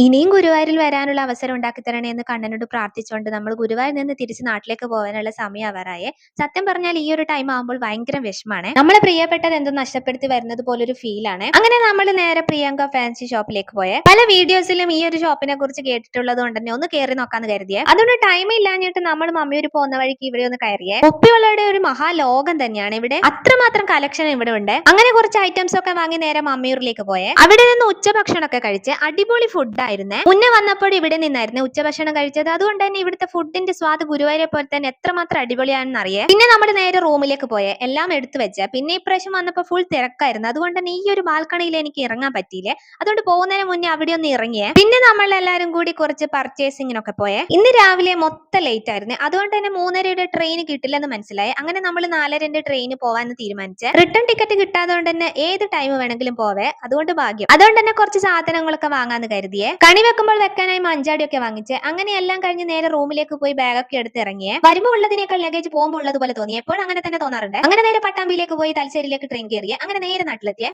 ഇനിയും ഗുരുവായൂരിൽ വരാനുള്ള അവസരം ഉണ്ടാക്കി തരണേ എന്ന് കണ്ണനോട് പ്രാർത്ഥിച്ചുകൊണ്ട് നമ്മൾ ഗുരുവായൂരിൽ നിന്ന് തിരിച്ച് നാട്ടിലേക്ക് പോകാനുള്ള സമയം ആവാറായേ. സത്യം പറഞ്ഞാൽ ഈ ഒരു ടൈം ആകുമ്പോൾ ഭയങ്കര വിഷമാണ്. നമ്മളെ പ്രിയപ്പെട്ടത് എന്തോ നഷ്ടപ്പെടുത്തി വരുന്നത് പോലൊരു ഫീൽ ആണ്. അങ്ങനെ നമ്മൾ നേരെ പ്രിയങ്ക ഫാൻസി ഷോപ്പിലേക്ക് പോയെ. പല വീഡിയോസിലും ഈ ഒരു ഷോപ്പിനെ കുറിച്ച് കേട്ടിട്ടുള്ളത് കൊണ്ട് തന്നെ ഒന്ന് കയറി നോക്കാന്ന് കരുതിയേ. അതുകൊണ്ട് ടൈം ഇല്ലാഞ്ഞിട്ട് നമ്മൾ മമ്മിയൂര് പോകുന്ന വഴിക്ക് ഇവിടെ ഒന്ന് കയറിയേ. കുപ്പികളുടെ ഒരു മഹാലോകം തന്നെയാണ് ഇവിടെ. അത്രമാത്രം കളക്ഷൻ ഇവിടെ ഉണ്ട്. അങ്ങനെ കുറച്ച് ഐറ്റംസ് ഒക്കെ വാങ്ങി നേരെ മമ്മിയൂരിലേക്ക് പോയെ. അവിടെ നിന്ന് ഉച്ചഭക്ഷണമൊക്കെ കഴിച്ച് അടിപൊളി ഫുഡ് ആയിരുന്നേ. മുന്നേ വന്നപ്പോൾ ഇവിടെ നിന്നായിരുന്നു ഉച്ചഭക്ഷണം കഴിച്ചത്. അതുകൊണ്ട് തന്നെ ഇവിടുത്തെ ഫുഡിന്റെ സ്വാദ് ഗുരുവായൂരെ പോലെ തന്നെ എത്രമാത്രം അടിപൊളിയാണെന്ന് അറിയേ. പിന്നെ നമ്മൾ നേരെ റൂമിലേക്ക് പോയെ. എല്ലാം എടുത്തു വെച്ച. പിന്നെ ഇപ്രാവശ്യം വന്നപ്പോൾ ഫുൾ തിരക്കായിരുന്നു. അതുകൊണ്ട് തന്നെ ഈ ഒരു ബാൽക്കണിയിൽ എനിക്ക് ഇറങ്ങാൻ പറ്റിയില്ലേ. അതുകൊണ്ട് പോകുന്നതിന് മുന്നേ അവിടെ ഒന്ന് ഇറങ്ങിയേ. പിന്നെ നമ്മൾ എല്ലാവരും കൂടി കുറച്ച് പർച്ചേസിങ്ങിനൊക്കെ പോയെ. ഇന്ന് രാവിലെ മൊത്തം ലേറ്റ് ആയിരുന്നു. അതുകൊണ്ട് തന്നെ 3:30 ട്രെയിൻ കിട്ടില്ലെന്ന് മനസ്സിലായി. അങ്ങനെ നമ്മൾ 4:30 ട്രെയിന് പോവാന്ന് തീരുമാനിച്ച്. റിട്ടേൺ ടിക്കറ്റ് കിട്ടാത്തതുകൊണ്ട് തന്നെ ഏത് ടൈം വേണമെങ്കിലും പോവേ. അതുകൊണ്ട് ഭാഗ്യം. അതുകൊണ്ട് തന്നെ കുറച്ച് സാധനങ്ങളൊക്കെ വാങ്ങാന്ന് കരുതിയേ. കണി വെക്കുമ്പോൾ വെക്കാനായി മഞ്ചാടിയൊക്കെ വാങ്ങിച്ച്. അങ്ങനെ എല്ലാം കഴിഞ്ഞ് നേരെ റൂമിലേക്ക് പോയി ബാഗൊക്കെ എടുത്ത് ഇറങ്ങിയേ. വരുമ്പോൾ ഉള്ളതിനേക്കാൾ ലഗേജ് പോകുമ്പോൾ ഉള്ളതുപോലെ തോന്നി. എപ്പോഴും അങ്ങനെ തന്നെ തോന്നാറുണ്ട്. അങ്ങനെ നേരെ പട്ടാമ്പിയിലേക്ക് പോയി തലശ്ശേരിയിലേക്ക് ട്രെയിൻ കയറിയേ. അങ്ങനെ നേരെ നാട്ടിലെത്തിയേ.